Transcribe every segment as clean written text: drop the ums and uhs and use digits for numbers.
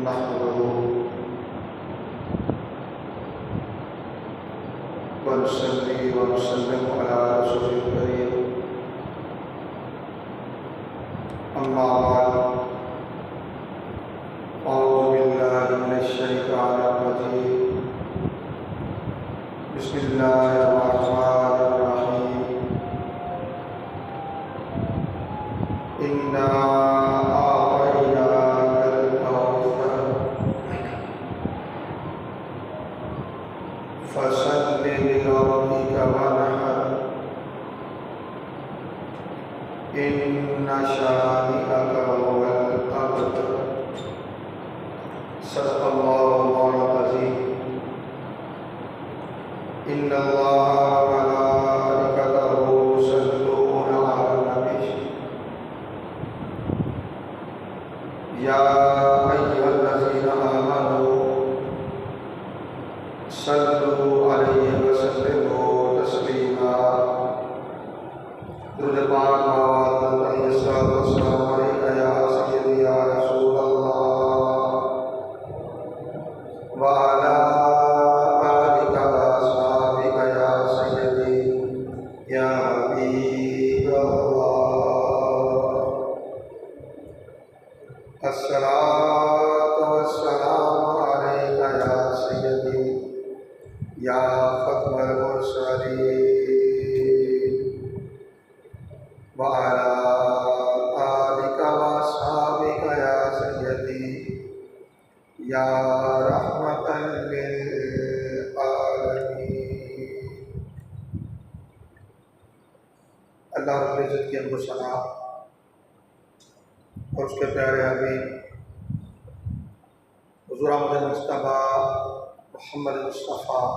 نحمده ونصلي ونسلم على رسول الكريم أما بعد أعوذ بالله من الشيطان الرجيم بسم الله الرحمن الرحيم إنا أعطيناك الكوثر فصل لربك وانحر إن شانئك هو الأبتر صدق الله العظيم إن الله وملائكته يصلون على النبي يا أيها الذين آمنوا صلوا عليه وسلموا تسليما درود پاک مواد علیہ الصلوۃ والسلام علیک یا سیدی یا رسول اللہ وعلی آلک واصحابک یا سیدی یا حبیب اللہ الصلاۃ والسلام علیک یا سیدی یا ختم المرسلین وعلى آلك وأصحابك يا سيدي يا رحمة للعالمين۔ اللہ رب العزت کی حمد و ثنا اور اس کے پیارے حبیب حضور احمد مصطفیٰ محمد مصطفیٰ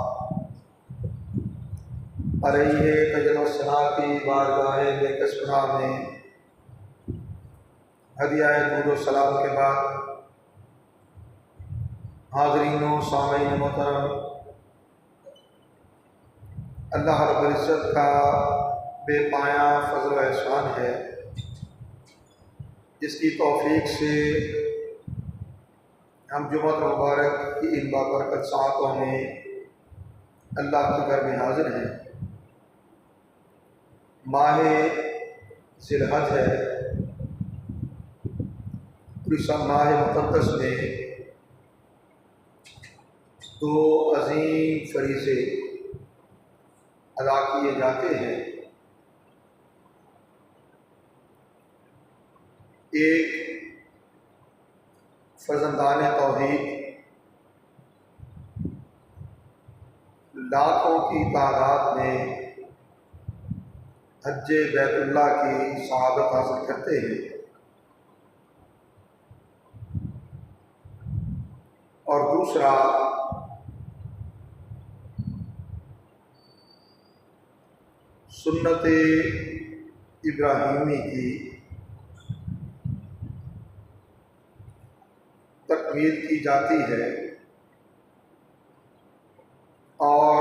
علیہ تجل و ثنا کی بارگاہ بے کسبہ میں ہدیہ درود و سلام کے بعد حاضرین و سامعین محترم، اللہ رب العزت کا بے پایہ فضل و احسان ہے جس کی توفیق سے ہم جمعہ مبارک کی ان بابرکت ساعتوں میں اللہ کے گھر میں حاضر ہیں۔ ماہ ذی الحج ہے، اس ماہ مقدس میں دو عظیم فریضے ادا کیے جاتے ہیں۔ ایک فرزندان توحید لاکھوں کی تعداد میں حج بیت اللہ کی سعادت حاصل کرتے ہیں، اور دوسرا سنت ابراہیمی کی تکمیل کی جاتی ہے، اور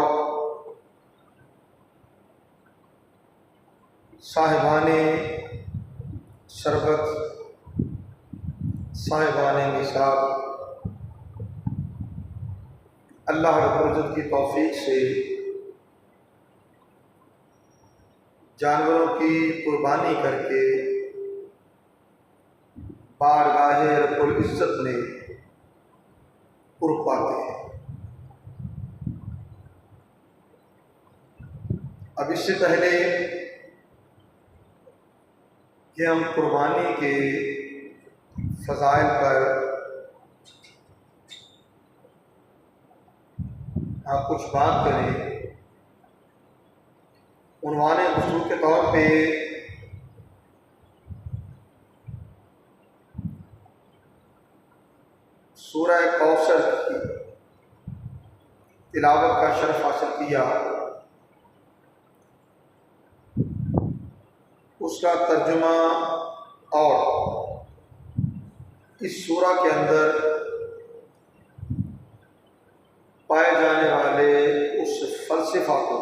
صاحبان شربت، صاحبان نصاب اللہ رب العزت کی توفیق سے جانوروں کی قربانی کر کے بارگاہ رب العزت میں قرب پاتے ہیں۔ اب اس سے پہلے کہ ہم قربانی کے فضائل پر کچھ بات کریں، عنوان گفتگو کے طور پہ سورہ کوثر کی تلاوت کا شرف حاصل کیا، اس کا ترجمہ اور اس سورہ کے اندر پائے جانے والے اس فلسفہ کو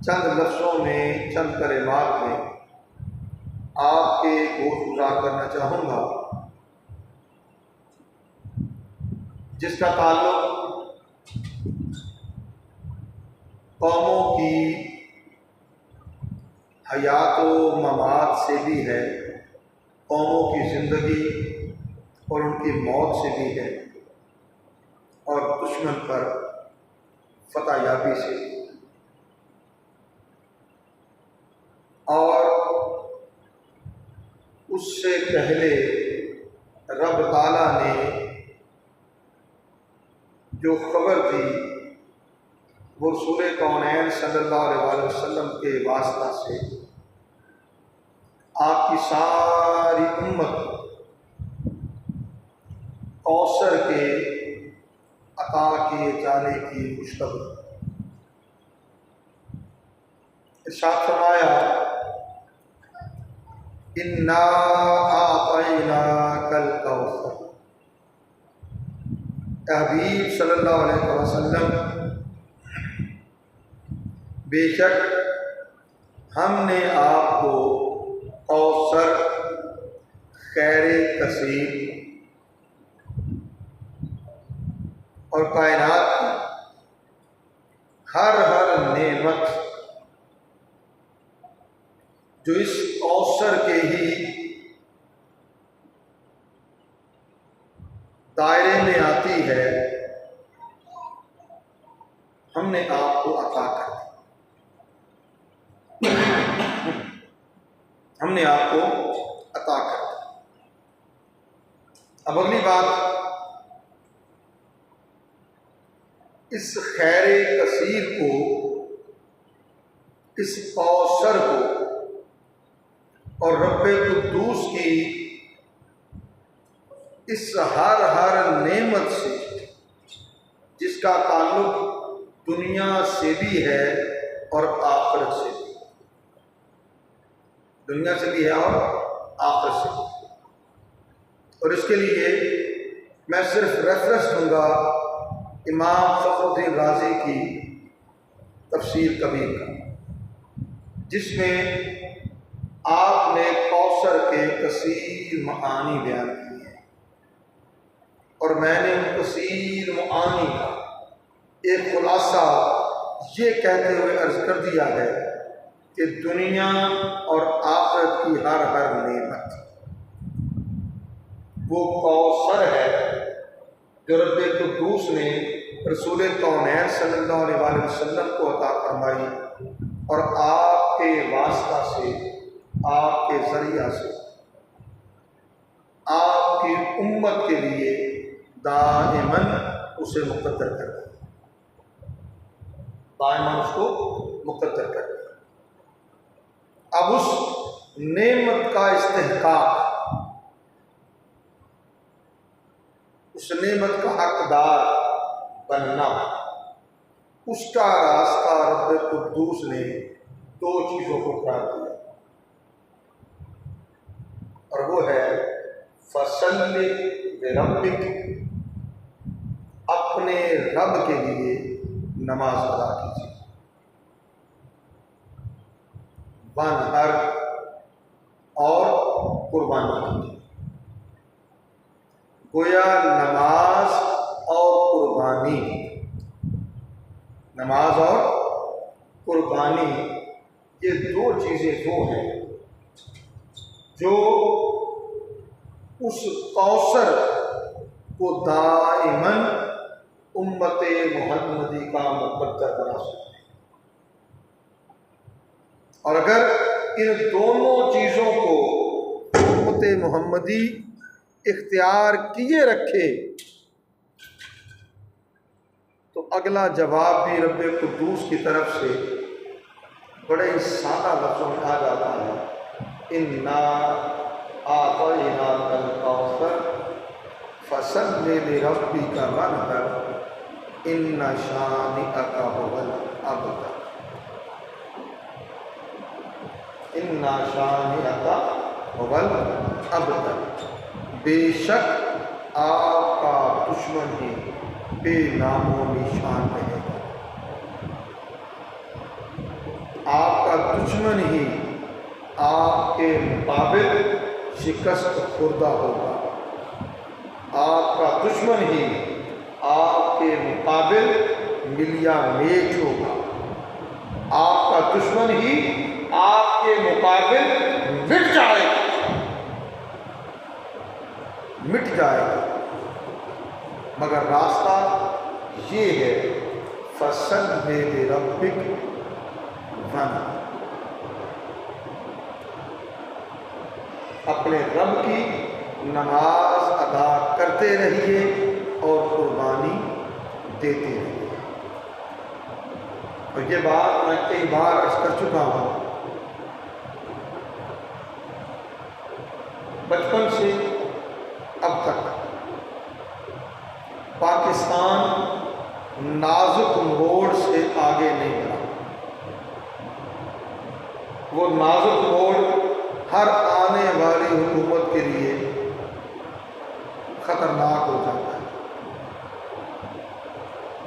چند لفظوں میں، چند کلمات میں آپ کے گوش گزار کرنا چاہوں گا۔ جس کا تعلق قوموں کی حیات و ممات سے بھی ہے، قوموں کی زندگی اور ان کی موت سے بھی ہے، اور دشمن پر فتح یابی سے بھی۔ اور اس سے پہلے رب تعالیٰ نے جو خبر دی وہ رسول کونین صلی اللہ علیہ وسلم کے واسطہ سے آپ کی ساری امت کوثر کے عطا کیے جانے کی خوشخبری۔ ارشاد فرمایا انا اعطیناک الکوثر، حبیب صلی اللہ علیہ وسلم بے شک ہم نے آپ کو کوثر، خیر کثیر اور کائنات کی ہر نعمت جو اس کوثر کے ہی دائرے میں آتی ہے ہم نے آپ کو عطا کر دی، ہم نے آپ کو عطا کر دی۔ اب اگلی بات، اس خیر کثیر کو، اس کوثر کو اور رب قدوس کی اس ہر نعمت سے جس کا تعلق دنیا سے بھی ہے اور آخرت سے بھی، دنیا سے بھی ہے اور آخرت سے بھی، اور اس کے لیے میں صرف ریفرنس دوں گا امام فخر الدین رازی کی تفسیر کبیر کا، جس میں آپ نے کوثر کے کثیر معانی بیان کیے ہیں، اور میں نے ان کثیر معانی کا ایک خلاصہ یہ کہتے ہوئے عرض کر دیا ہے کہ دنیا اور آخرت کی ہر نعمت وہ کوثر ہے جو رب قدوس نے رسول کونین صلی اللہ علیہ وسلم کو عطا فرمائی، اور آپ کے واسطہ سے، آپ کے ذریعہ سے آپ کی امت کے لیے دائماً اسے مقدر کر دیا، دائماً اس کو مقدر کر دیا۔ اب اس نعمت کا استحقاق، اس نعمت کا حقدار بننا، اس کا راستہ رب قدوس نے دو چیزوں کو قرار دیا، اور وہ ہے فصلی لربک، اپنے رب کے لیے نماز ادا کیجیے، وانحر، اور قربانی کیجیے۔ گویا نماز اور قربانی، نماز اور قربانی یہ دو چیزیں وہ ہیں جو اس کوثر کو دائماً امت محمدی کا مقدر بنا سکتے ہیں، اور اگر ان دونوں چیزوں کو امت محمدی اختیار کیے رکھے تو اگلا جواب بھی رب قدوس کی طرف سے بڑے ہی سادہ لفظوں میں آ جاتا ہے، انا اعطیناک الکوثر فصل لربک وانحر ان شانئک هو الابتر، ان شانئک هو الابتر، بے شک آپ کا دشمن ہی بے نام و نشان رہے گا، آپ کا دشمن ہی آپ کے مقابل شکست خوردہ ہوگا، آپ کا دشمن ہی آپ کے مقابل ملیا میٹ ہوگا، آپ کا دشمن ہی آپ کے مقابل مٹ جائے گا، مٹ جائے گا۔ مگر راستہ یہ ہے، فَصَلِّ لِرَبِّكَ وَانْحَرْ، اپنے رب کی نماز ادا کرتے رہیے اور قربانی دیتے رہیے۔ اور یہ بات میں کئی بار عرض کر چکا ہوں، بچپن سے اب تک پاکستان نازک موڑ سے آگے نہیں بڑھا۔ وہ نازک موڑ ہر آنے والی حکومت کے لیے خطرناک ہو جاتا ہے،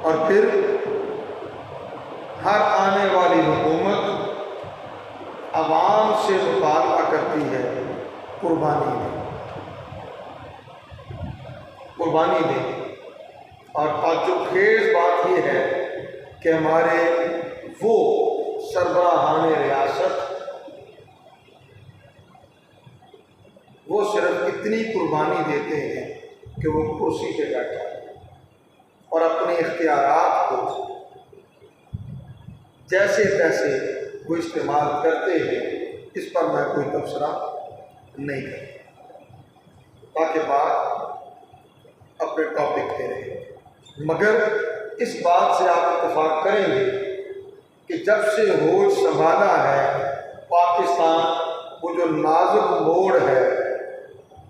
اور پھر ہر آنے والی حکومت عوام سے مطالبہ کرتی ہے قربانی دے، قربانی دے۔ اور تعجب خیز بات یہ ہے کہ ہمارے وہ سربراہان ریاست وہ صرف اتنی قربانی دیتے ہیں کہ وہ کرسی پہ بیٹھا ہے اور اپنے اختیارات کو جیسے تیسے وہ استعمال کرتے ہیں۔ اس پر میں کوئی تبصرہ نہیں کرتا تاکہ بات اپنے ٹاپک پہ رہے، مگر اس بات سے آپ اتفاق کریں گے کہ جب سے ہوش سنبھالا ہے پاکستان، وہ جو نازک موڑ ہے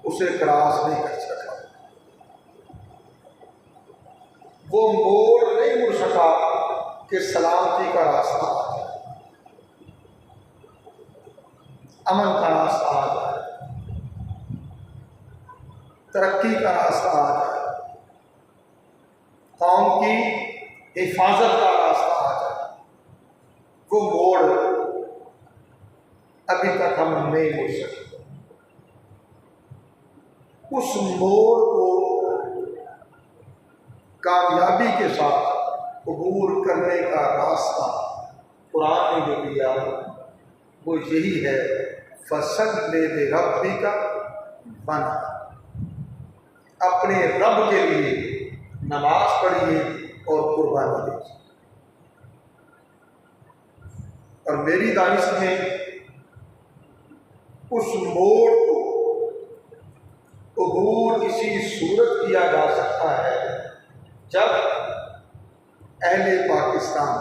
اسے کراس نہیں کر سکا، وہ موڑ نہیں مڑ سکا کہ سلامتی کا راستہ آ جائے، امن کا راستہ آ جائے، ترقی کا راستہ آ جائے، قوم کی حفاظت کا راستہ آ جائے۔ وہ موڑ ابھی تک ہم نہیں مڑ سکے۔ اس موڑ کو کامیابی کے ساتھ عبور کرنے کا راستہ قرآن نے جو دیا وہ یہی ہے، فَصَلِّ لِرَبِّكَ وَانْحَرْ، اپنے رب کے لیے نماز پڑھیے اور قربانی دیجیے۔ اور میری دانش میں اس موڑ کو عبور اسی صورت کیا جا سکتا ہے جب اہل پاکستان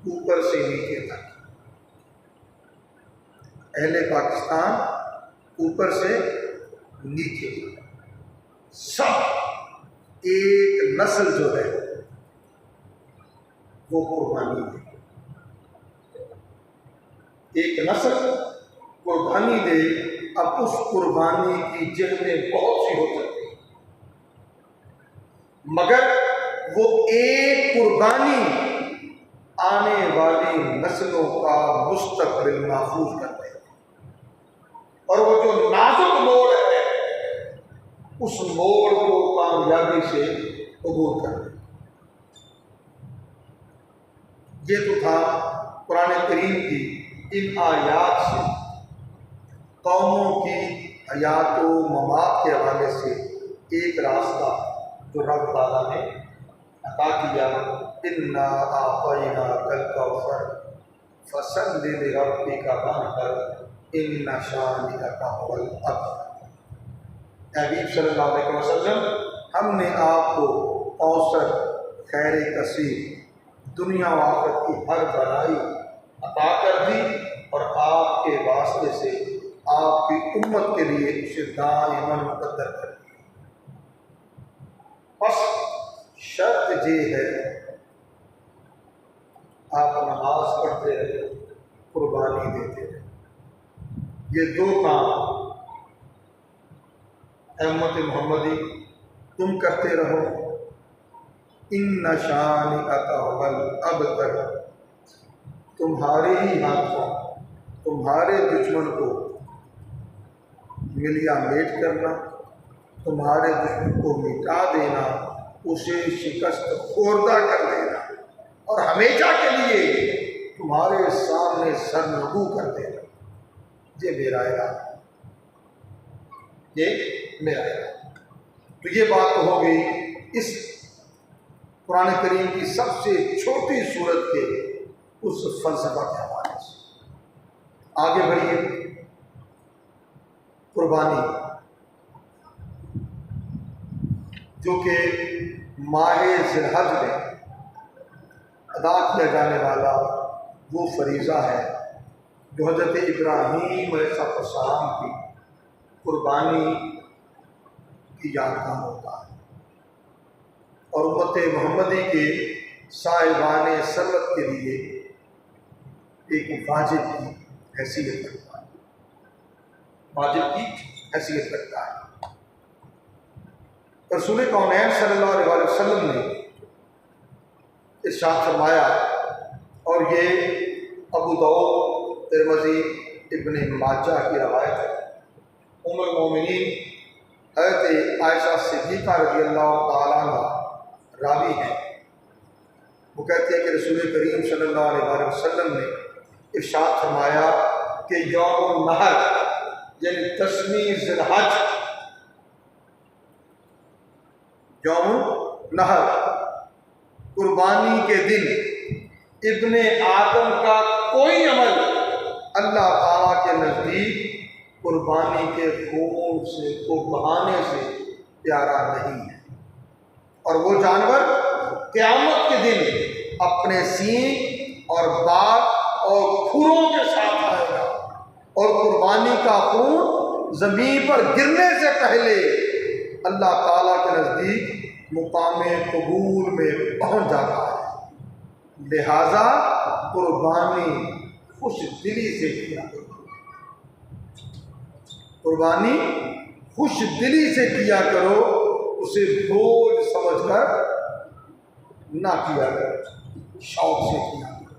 اوپر سے نیچے تک، اہل پاکستان اوپر سے نیچے تک سب ایک نسل جو ہے وہ قربانی دے، ایک نسل قربانی دے۔ اب اس قربانی کی جہتیں بہت سی ہو سکتی ہیں، مگر وہ ایک قربانی آنے والی نسلوں کا مستقبل محفوظ کرتے ہیں۔ اور وہ جو نازک موڑ ہے اس موڑ کو کامیابی سے عبور کرتے ہیں۔ یہ تو تھا قرآن کریم کی ان آیات سے قوموں کی حیات و ممات کے حوالے سے ایک راستہ جو رب تعالیٰ نے عطا کیا، اِنَّا أَعْطَيْنَاكَ الْكَوْثَرَ فَصَلِّ لِرَبِّكَ وَانْحَرْ إِنَّ شَانِئَكَ هُوَ الْأَبْتَرُ۔ حبیب صلی اللہ علیہ وسلم، ہم نے آپ کو کوثر، خیر کثیر، دنیا و آخرت کی ہر بھلائی عطا کر دی، اور آپ کے واسطے سے آپ کی امت کے لیے اسے دائماً مقدر کر دیا۔ بس شرط یہ ہے آپ نماز پڑھتے رہے، قربانی دیتے رہے۔ یہ دو کام امت محمدی تم کرتے رہو۔ اِنَّ شَانِئَكَ هُوَ الْأَبْتَرُ، تمہارے ہی ہاتھوں تمہارے دشمن کو ملیا میٹ کرنا، تمہارے دشمن کو مٹا دینا اسے شکست خوردہ کر دینا اور ہمیشہ کے لیے تمہارے سامنے سرنگو کر دینا۔ یہ میرا ارادہ، یہ میرا ارادہ۔ تو یہ بات تو ہو گئی اس قرآن کریم کی سب سے چھوٹی صورت کے اس فلسفہ کے حوالے سے۔ آگے بڑھیے۔ قربانی جو کہ ماہ ذی الحج میں ادا کیا جانے والا وہ فریضہ ہے جو حضرت ابراہیم علیہ السلام کی قربانی کی یادگار ہوتا ہے اور امت محمدی کے صاحبان سرت کے لیے ایک واجب کی حیثیت رکھتا ہے، واجب کی حیثیت رکھتا ہے۔ رسول کونین صلی اللہ علیہ وسلم نے ارشاد فرمایا، اور یہ ابو داؤد، ترمذی، ابن ماجہ کی روایت ہے۔ ام المومنین حضرت عائشہ صدیقہ رضی اللہ تعالیٰ عنہ راوی ہیں۔ وہ کہتے ہیں کہ رسول کریم صلی اللہ علیہ وسلم نے ارشاد فرمایا کہ یوم النحر یعنی 10ویں ذی الحج، یوم النحر قربانی کے دن ابن آدم کا کوئی عمل اللہ تعالیٰ کے نزدیک قربانی کے خون سے کو بہانے سے پیارا نہیں ہے، اور وہ جانور قیامت کے دن اپنے سینگ اور بال اور کھروں کے ساتھ آئے گا، اور قربانی کا خون زمین پر گرنے سے پہلے اللہ تعالیٰ کے نزدیک مقام قبول میں پہنچ جاتا ہے۔ لہذا قربانی خوش دلی سے کیا کرو، قربانی خوش دلی سے کیا کرو، اسے بوجھ سمجھ کر نہ کیا کرو، شوق سے کیا کرو۔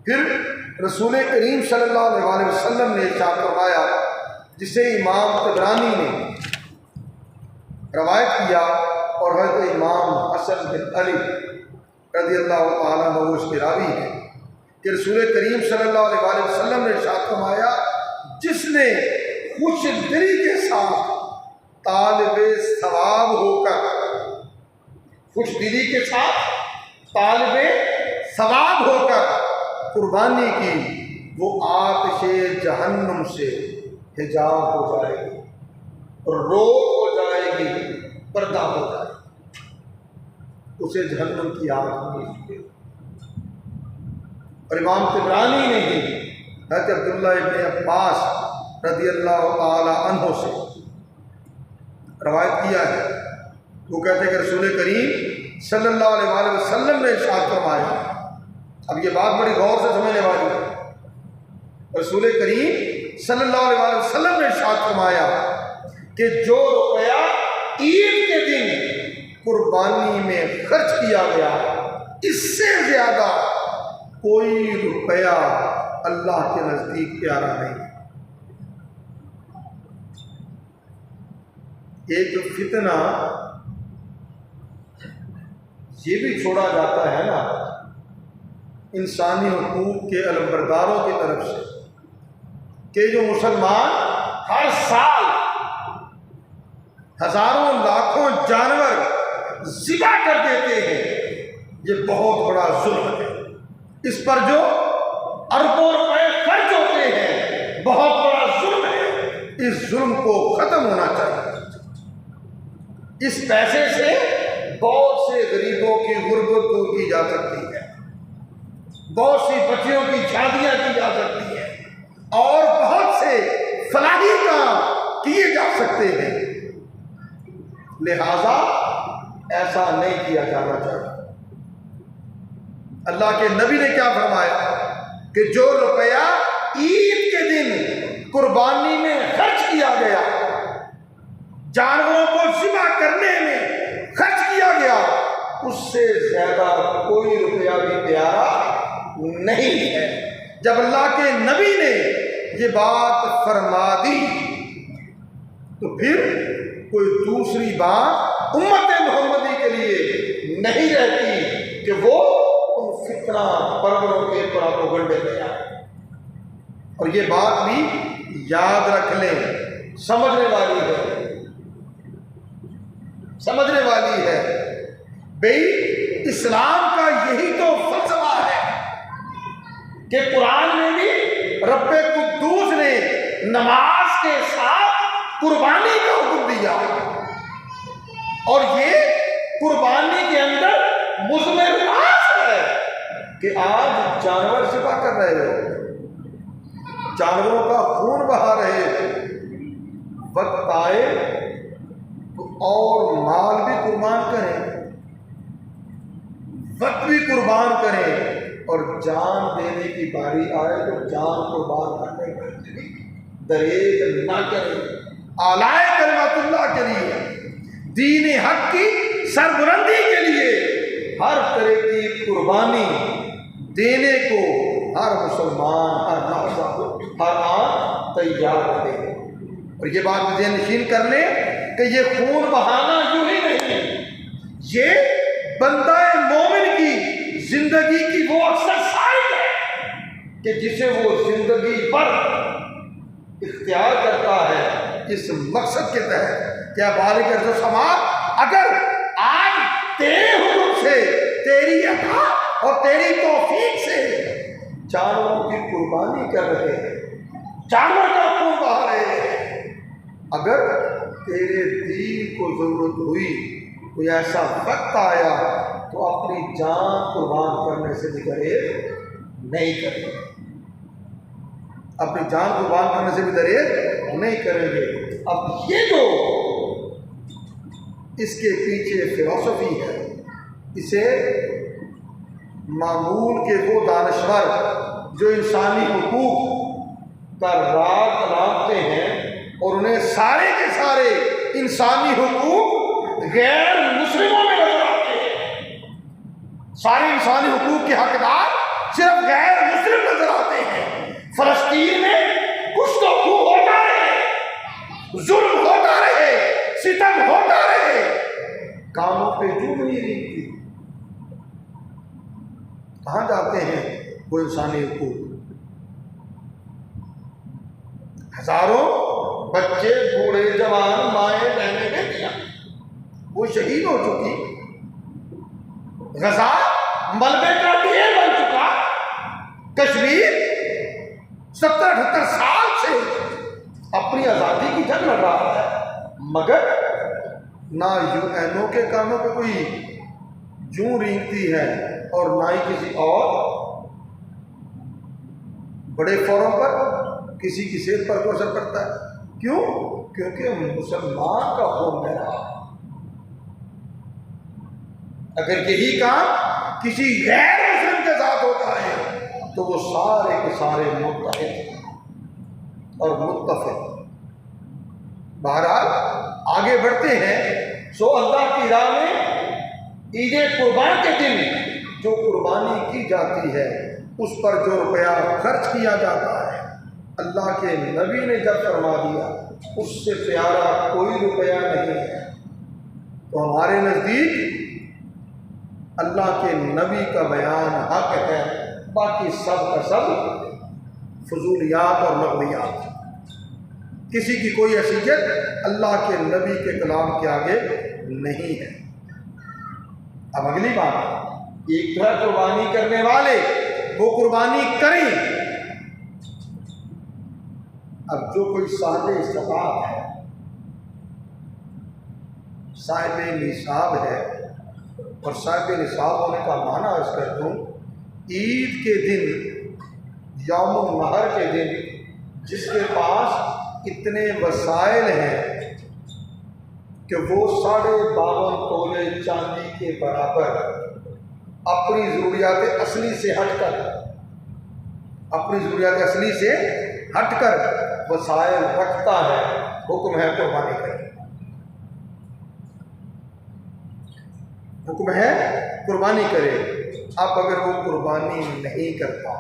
پھر رسول کریم صلی اللہ علیہ وسلم نے ارشاد فرمایا، جسے امام طبرانی نے روایت کیا اور حضرت امام حسن بن علی رضی اللہ تعالیٰ عنہ اس کے راوی ہیں، کہ رسول کریم صلی اللہ علیہ وسلم نے ارشاد فرمایا، جس نے خوش دلی کے ساتھ طالب ثواب ہو کر، خوش دلی کے ساتھ طالب ثواب ہو کر قربانی کی، وہ آتش جہنم سے حجاب ہو جائے گی، روک ہو جائے گی، پردہ ہو جائے گی، اسے جہنم کی آگ نہیں چھوئے۔ اور امام طبرانی نے بھی حضرت عبداللہ ابن عباس رضی اللہ تعالی عنہ سے روایت کیا ہے، وہ کہتے ہیں کہ رسول کریم صلی اللہ علیہ وسلم نے ارشاد فرمایا، اب یہ بات بڑی غور سے سمجھنے والی ہے، رسول کریم صلی اللہ علیہ وسلم نے ارشاد فرمایا کہ جو روپیہ عید کے دن قربانی میں خرچ کیا گیا، اس سے زیادہ کوئی روپیہ اللہ کے نزدیک پیارا نہیں۔ ایک فتنہ یہ بھی چھوڑا جاتا ہے نا انسانی حقوق کے علمبرداروں کی طرف سے، کہ جو مسلمان ہر سال ہزاروں لاکھوں جانور ذبح کر دیتے ہیں، یہ بہت بڑا ظلم ہے، اس پر جو اربوں روپے خرچ ہوتے ہیں بہت بڑا ظلم ہے، اس ظلم کو ختم ہونا چاہیے۔ اس پیسے سے بہت سے غریبوں کی غربت دور کی جا سکتی ہے، بہت سی بچیوں کی شادیاں کی جا سکتی ہیں، اور بہت سے فلاحی کام کیے جا سکتے ہیں، لہذا ایسا نہیں کیا جانا چاہیے۔ اللہ کے نبی نے کیا فرمایا کہ جو روپیہ عید کے دن قربانی میں خرچ کیا گیا، جانوروں کو ذبح کرنے میں خرچ کیا گیا، اس سے زیادہ کوئی روپیہ بھی پیارا نہیں ہے۔ جب اللہ کے نبی نے یہ بات فرما دی تو پھر کوئی دوسری بات امت محمدی کے لیے نہیں رہتی کہ وہ ان فتنہ پروروں کے پراپوگنڈے میں آئے۔ اور یہ بات بھی یاد رکھ لیں، سمجھنے والی ہے، سمجھنے والی ہے۔ بھئی اسلام کا یہی تو فلسفہ ہے کہ قرآن میں بھی رب قدوس نے نماز کے ساتھ قربانی کا حکم دیا، اور یہ قربانی کے اندر مضمر راز ہے کہ آج جانور ذبح کر رہے ہو، جانوروں کا خون بہا رہے ہو، وقت آئے تو اور مال بھی قربان کریں، وقت بھی قربان کریں، اور جان دینے کی باری آئے تو جان قربان کرنے کے لیے دریغ نہ کریں۔ اعلیٰ کلمت اللہ کے لیے، دین حق کی سربلندی کے لیے ہر طرح کی قربانی دینے کو ہر مسلمان، ہر نوجوان، ہر آن تیار رہے۔ اور یہ بات ذہن نشین کر لیں کہ یہ خون بہانا یوں ہی نہیں، یہ بندہ مومن کی زندگی کی وہ ایکسرسائز ہے کہ جسے وہ زندگی پر اختیار کرتا ہے اس مقصد کے تحت کیا بالغ عرض و سماع اگر آج تیرے حکم سے، تیری عطا اور تیری توفیق سے جانوروں کی قربانی کر رہے ہیں، جانور کا خون بہا رہے ہیں، اگر تیرے دین کو ضرورت ہوئی، کوئی ایسا وقت آیا تو اپنی جان قربان کرنے سے بھی گریز نہیں کریں گے، اپنی جان قربان کرنے سے بھی گریز نہیں کریں گے۔ اب یہ جو اس کے پیچھے فلسفی ہے، اسے معمول کے وہ دانشور جو انسانی حقوق کا راز الاپتے ہیں اور انہیں سارے کے سارے انسانی حقوق غیر مسلموں میں نظر آتے ہیں، سارے انسانی حقوق کے حقدار صرف غیر مسلم نظر آتے ہیں۔ فلسطین میں کچھ تو خون ہوتا رہے، ظلم ہوتا رہے، ستم ہوتا رہے، کاموں پہ جو نہیں رہتی، کہاں جاتے ہیں وہ انسانی حقوق؟ ہزاروں بچے، بوڑھے، جوان، مائیں، بہنیں، بیٹیاں وہ شہید ہو چکی، غزہ ملبے کا ڈھیر بن چکا، کشمیر 70-78 سال سے اپنی آزادی کی جنگ لڑ رہا ہے، مگر نہ یو این او کے کانوں پہ کوئی جوں رینگتی ہے اور نہ ہی کسی اور بڑے فورم پر کسی کی صحت پر کو اثر کرتا ہے۔ کیوں؟ کیونکہ مسلمان کا خون بہ رہا ہے۔ اگر یہی کام کسی غیر مسلم کے ساتھ ہوتا ہے تو وہ سارے کے سارے متحد اور متفق۔ بہرحال آگے بڑھتے ہیں۔ سو اللہ کی راہ میں عید قربان کے دن جو قربانی کی جاتی ہے، اس پر جو روپیہ خرچ کیا جاتا ہے، اللہ کے نبی نے جب فرما دیا اس سے پیارا کوئی روپیہ نہیں ہے، تو ہمارے نزدیک اللہ کے نبی کا بیان حق ہے، باقی سب کا سب فضولیات اور لغویات، کسی کی کوئی حیثیت اللہ کے نبی کے کلام کے آگے نہیں ہے۔ اب اگلی بات، ایک طرح قربانی کرنے والے وہ قربانی کریں، اب جو کوئی صاحب استطاعت ہے، صاحب نصاب ہے، اور صاحب نصاب ہونے کا معنی عرض کر دوں، عید کے دن، یوم النحر کے دن جس کے پاس اتنے وسائل ہیں کہ وہ 52.5 تولے چاندی کے برابر اپنی ضروریات اصلی سے ہٹ کر، اپنی ضروریات اصلی سے ہٹ کر وسائل رکھتا ہے، حکم ہے قربانی کرے، حکم ہے قربانی کرے۔ اب اگر وہ قربانی نہیں کرتا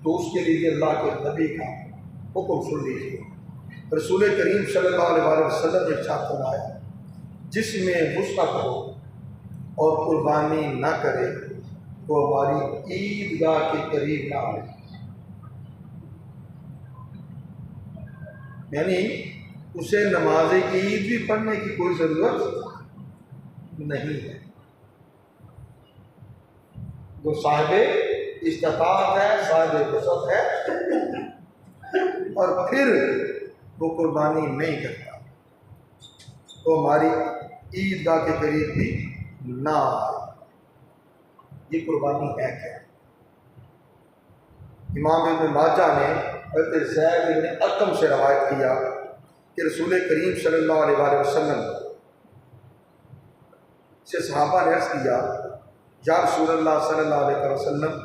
تو اس کے لیے اللہ کے نبی کا حکم سن لیجیے، رسول کریم صلی اللہ علیہ وسلم نے ارشاد فرمایا جس میں وسعت ہو اور قربانی نہ کرے وہ ہماری عیدگاہ کے قریب نہ آئے. یعنی اسے نماز عید بھی پڑھنے کی کوئی ضرورت نہیں ہے. جو صاحب استطاعت ہے، صاحب وسعت ہے، اور پھر وہ قربانی نہیں کرتا تو ہماری عیدگاہ کے قریب بھی نہ آئے. یہ قربانی ہے کیا؟ امام ابن ماجہ نے حضرت زید بن ارقم سے روایت کیا کہ رسول کریم صلی اللہ علیہ وسلم سے صحابہ نے عرض کیا یا رسول اللہ صلی اللہ علیہ وسلم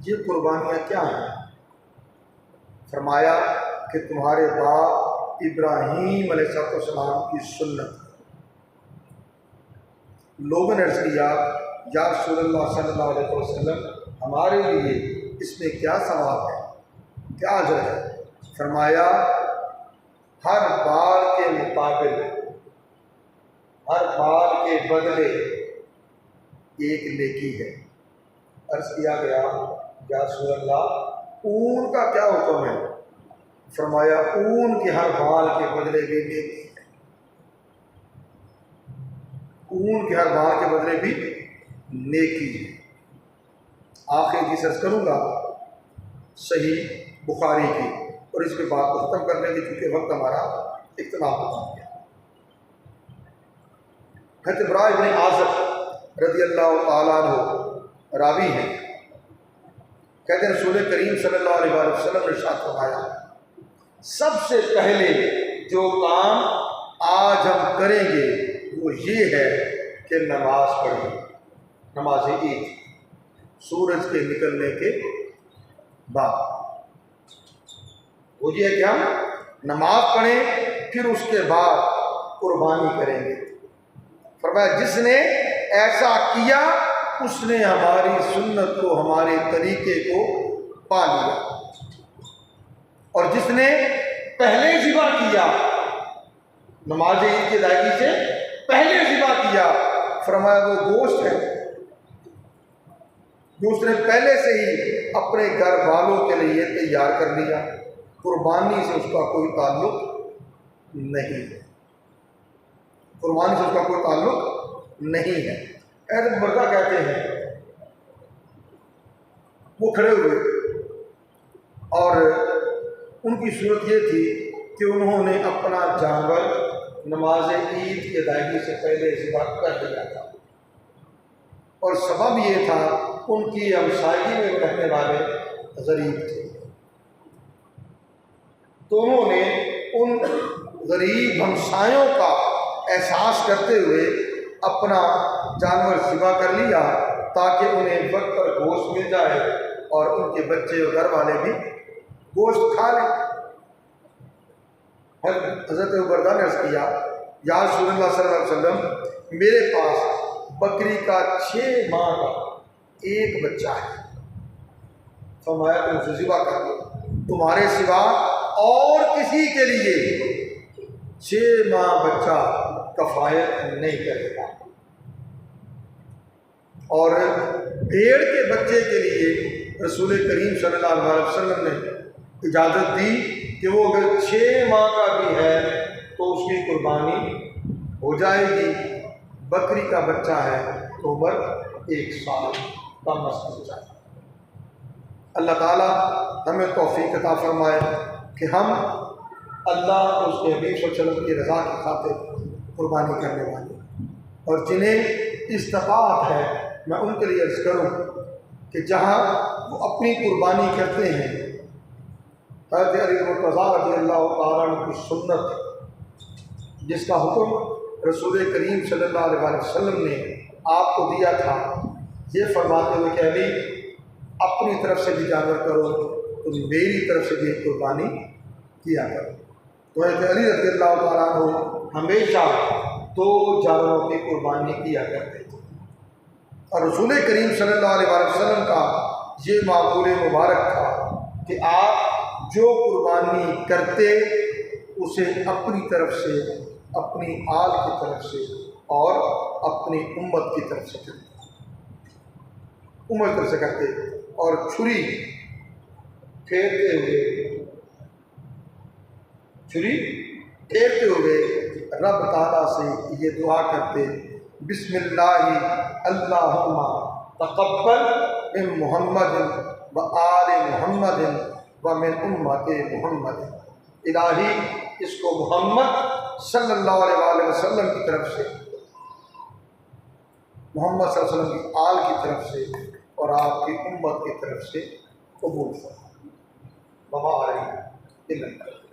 یہ قربانیاں کیا ہیں؟ فرمایا کہ تمہارے باپ ابراہیم علیہ السلام کی سنت. لوگوں نے عرض کیا یا رسول اللہ صلی اللہ علیہ وسلم ہمارے لیے اس میں کیا ثواب ہے، کیا اجر ہے؟ فرمایا ہر بال کے مقابل، ہر بال کے بدلے ایک نیکی ہے. عرض کیا گیا یا رسول اللہ اون کا کیا حکم ہے؟ فرمایا اون کے ہر بال کے بدلے بھی نیکی ہے. اون کے ہر بال کے بدلے بھی نیکی ہے. آخر کی سرچ کروں گا صحیح بخاری کی، اور اس کے بات کو ختم کرنے کی کیونکہ وقت ہمارا اختلاف ہو گیا. حضرت براء بن عازب رضی اللہ تعالیٰ عنہ راوی ہیں، کہتے ہیں رسول کریم صلی اللہ علیہ وسلم نے ارشاد فرمایا سب سے پہلے جو کام آج ہم کریں گے وہ یہ ہے کہ نماز پڑھیں، نماز عید سورج کے نکلنے کے بعد. وہ یہ ہے کہ ہم نماز پڑھیں پھر اس کے بعد قربانی کریں گے. فرمایا جس نے ایسا کیا اس نے ہماری سنت کو، ہمارے طریقے کو پا لیا، اور جس نے پہلے ذبح کیا، نماز عید کی ادائیگی سے پہلے ذبح کیا، فرمایا وہ گوشت ہے جو اس نے پہلے سے ہی اپنے گھر والوں کے لیے تیار کر لیا، قربانی سے اس کا کوئی تعلق نہیں ہے، قربانی سے اس کا کوئی تعلق نہیں ہے. حضرت مردہ کہتے ہیں وہ کھڑے ہوئے اور ان کی صورت یہ تھی کہ انہوں نے اپنا جانور نماز عید کی ادائیگی سے پہلے ذبح کر دیا تھا، اور سبب یہ تھا ان کی ہمسائیگی میں رہنے والے غریب تھے. تو انہوں نے ان غریب ہمسایوں کا احساس کرتے ہوئے اپنا جانور ذبح کر لیا تاکہ انہیں وقت پر گوشت مل جائے اور ان کے بچے اور گھر والے بھی گوشت کھا لیں. حضرت عبردہ نے عرض کیا یا رسول اللہ صلی اللہ علیہ وسلم میرے پاس بکری کا 6 ماہ کا ایک بچہ ہے. فرمایا تم اسے ذبح کر دو، تمہارے سوا اور کسی کے لیے 6 ماہ بچہ کفایت نہیں کرے گا. اور بھیڑ کے بچے کے لیے رسول کریم صلی اللہ علیہ وسلم نے اجازت دی کہ وہ اگر 6 ماہ کا بھی ہے تو اس کی قربانی ہو جائے گی. بکری کا بچہ ہے تو عمر 1 سال کم از کم جائے. اللہ تعالیٰ ہمیں توفیق عطا فرمائے کہ ہم اللہ اور اس کے حبیب صلی اللہ علیہ وسلم کی رضا کی خاطر قربانی کرنے والے، اور جنہیں استطاعت ہے میں ان کے لیے عرض کروں کہ جہاں وہ اپنی قربانی کرتے ہیں، حضرت علی مرتضیٰ رضی اللہ تعالیٰ عنہ کی سنت جس کا حکم رسول کریم صلی اللہ علیہ وسلم نے آپ کو دیا تھا، یہ فرماتے ہوئے کہ علی اپنی طرف سے بھی جانور کرو تو میری طرف سے بھی ایک قربانی کیا کرو. تو حضرت علی رضی اللہ تعالیٰ عنہ ہمیشہ 2 جانوروں کی قربانی کیا کرتے تھے، اور رسول کریم صلی اللہ علیہ وسلم کا یہ معقول مبارک تھا کہ آپ جو قربانی کرتے اسے اپنی طرف سے، اپنی آل کی طرف سے اور اپنی امت کی طرف سے کرتے، امت کی طرف سے کرتے، اور چھری پھیرتے ہوئے رب تعالیٰ سے یہ دعا کرتے، بسم اللہ اللہم تقبل من محمد و آل محمد و من امت محمد۔ الہی اس کو محمد صلی اللہ علیہ وآلہ وسلم کی طرف سے، محمد صلی اللہ علیہ وسلم کی آل کی طرف سے اور آپ کی امت کی طرف سے قبول فرما۔ وما علینا الا البلاغ۔